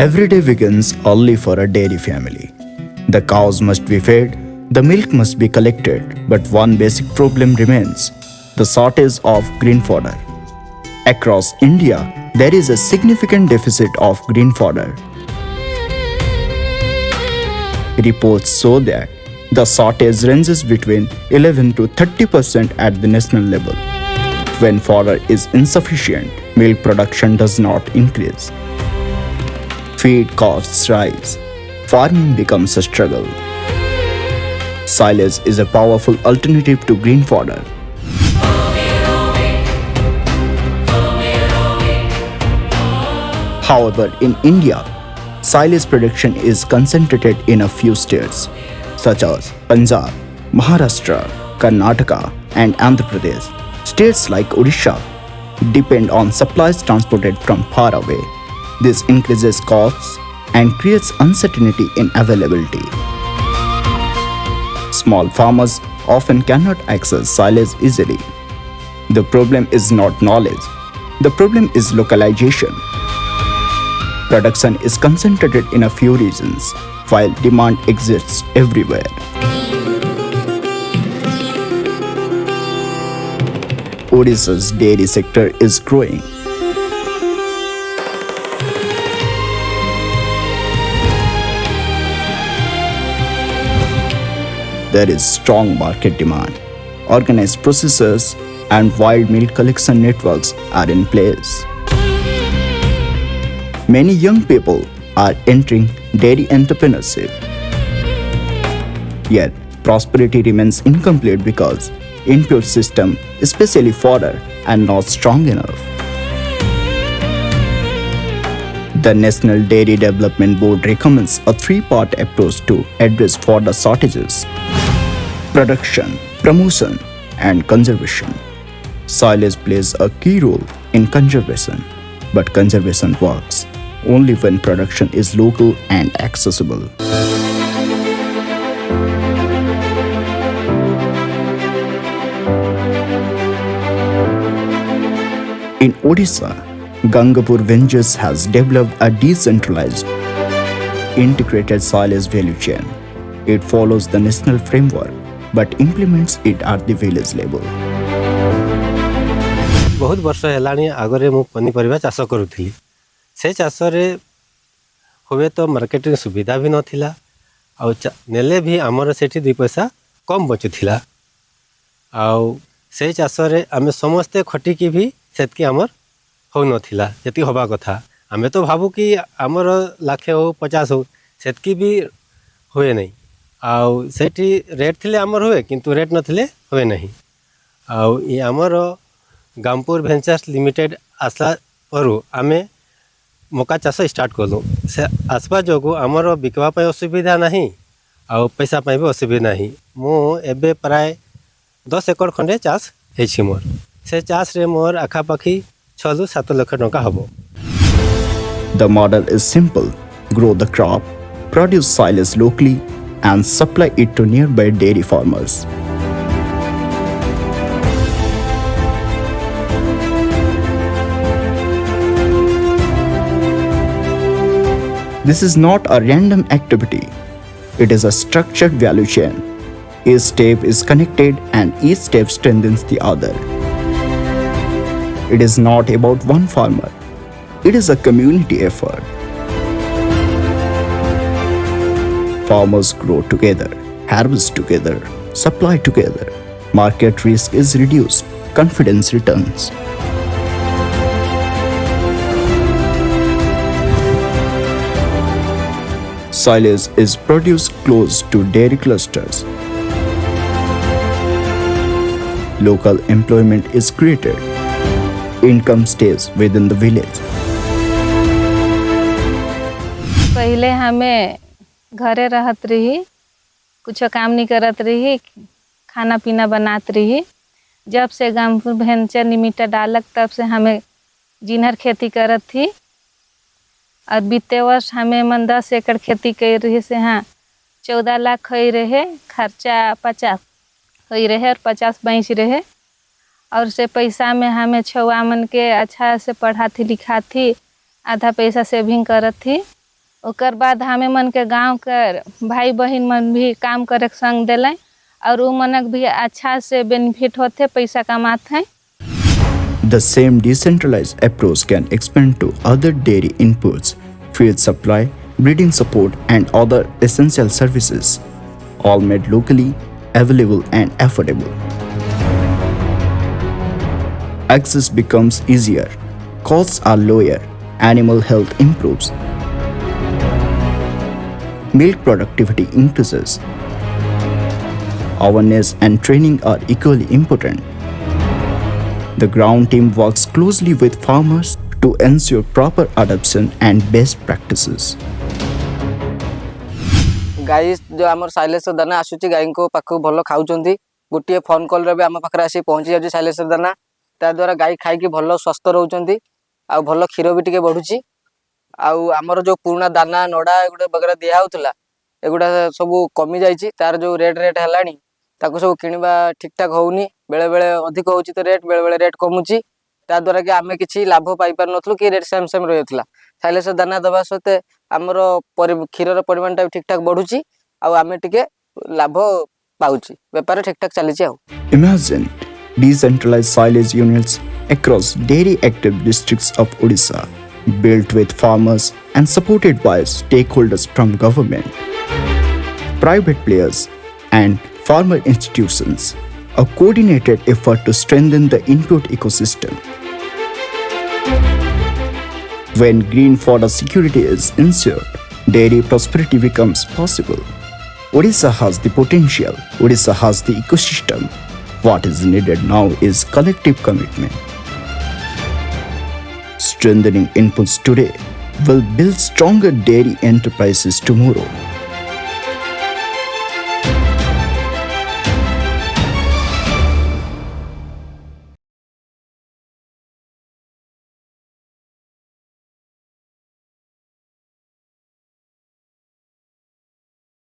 Every day begins early for a dairy family. The cows must be fed, the milk must be collected, but one basic problem remains: the shortage of green fodder. Across India, there is a significant deficit of green fodder. Reports show that the shortage ranges between 11 to 30% at the national level. When fodder is insufficient, milk production does not increase. Feed costs rise. Farming becomes a struggle. Silage is a powerful alternative to green fodder. However, in India, silage production is concentrated in a few states, such as Punjab, Maharashtra, Karnataka, and Andhra Pradesh. States like Odisha depend on supplies transported from far away. This increases costs and creates uncertainty in availability. Small farmers often cannot access silage easily. The problem is not knowledge. The problem is localization. Production is concentrated in a few regions, while demand exists everywhere. Odisha's dairy sector is growing. There is strong market demand. Organized processors and wild milk collection networks are in place. Many young people are entering dairy entrepreneurship. Yet, prosperity remains incomplete because input system, especially fodder, are not strong enough. The National Dairy Development Board recommends a three-part approach to address fodder shortages: production, promotion, and conservation. Silage plays a key role in conservation, but conservation works only when production is local and accessible. In Odisha, Gangapur Ventures has developed a decentralized, integrated silage value chain. It follows the national framework but implements it at the village level. बहुत वर्ष हेलाणी आगरे मु पनीपरिबा चाष करूथली से चाष रे होवे तो मार्केटिंग सुविधा भी नथिला आ नेले भी हमर सेठी 2 पैसा कम बचुथिला आ से चाष रे आमे समस्त खटी की भी सेतकी हमर हो नथिला जति होबा कथा आमे तो भाबू कि हमर लाखे हो 50 हो सेतकी भी होए नहीं आउ सेठी रेट थिले हमर होए किंतु रेट नथिले होए नहीं आउ ई हमर गामपुर वेंचर्स लिमिटेड आसला परु आमे मका चाष स्टार्ट कलु से आसपा जोगु हमर बिकवा पय असुविधा नहीं आउ पैसा पय भी असुविधा नहीं मु एबे प्राय 10 एकड़ खंडे चाष हेछि मोर से चाष रे मोर आखा पाखी 6 7 लाख टका हबो. The model is simple: grow the crop, produce silage locally, and supply it to nearby dairy farmers. This is not a random activity. It is a structured value chain. Each step is connected and each step strengthens the other. It is not about one farmer. It is a community effort. Farmers grow together, harvest together, supply together. Market risk is reduced, confidence returns. Silage is produced close to dairy clusters. Local employment is created. Income stays within the village. पहले हमें घरे रहत रही, कुछ काम नहीं करत रही, खाना पीना बनात रही। जब से गामपुर वेंचर लिमिटेड डालक तब से हमें जिनहर खेती करत थी और बीते वर्ष हमें मन 10 एकड़ खेती कर रही से हाँ 14 लाख हो रहे, खर्चा 50 हो रहे और 50 बच रहे और से पैसा में हमें छुआ मन के अच्छा से पढ़ा थी लिखा थी, आधा पैसा सेविंग करत थी ओकर बाद हमें मन के गांव कर भाई बहन मन भी काम करे के संग दिले और उ मनक भी अच्छा से बेनिफिट होते, पैसा कमाते हैं। The same decentralized approach can expand to other dairy inputs, feed supply, breeding support, and other essential services, all made locally, available, and affordable. Access becomes easier, costs are lower, animal health improves, milk productivity increases. Awareness and training are equally important. The ground team works closely with farmers to ensure proper adoption and best practices. गाई जो आमर साइलेश्वर दाना आसूची गाई को पाख भल खाऊँ गोटे फोन कॉल रे भी आम पाखे आसी पहुँची जाऊँगी साइलेश्वर दाना ता द्वारा गाई खाई भल स्वस्थ रोच आ भल क्षीर भी टे बढ़ुची आमर जो पुराना दाना नड़ा एगुड़ा वगैरह दिया एगुड़ा सब कमी जाइए तार जो रेट है सब किणवा ठीक ठाक होनी बेले बेले अधिक होची तो रेट बेले बेले रेट कमुची ता द्वारा कि आमे किछि लाभ पाई पार नथलु कि रेट सेम सेम रहउतला। साइलेश्वर दाना दबा सते हमरो क्षीरर परिमाणटा ठीक ठाक बढ़ुची आ आमे टिके लाभ पाउची व्यापार ठीक ठाक चलीची आ। Imagine decentralized silage units across dairy active districts of Odisha, built with farmers and supported by stakeholders from government, private players, and farmer institutions. A coordinated effort to strengthen the input ecosystem. When green fodder security is ensured, dairy prosperity becomes possible. Odisha has the potential. Odisha has the ecosystem. What is needed now is collective commitment. Strengthening inputs today will build stronger dairy enterprises tomorrow.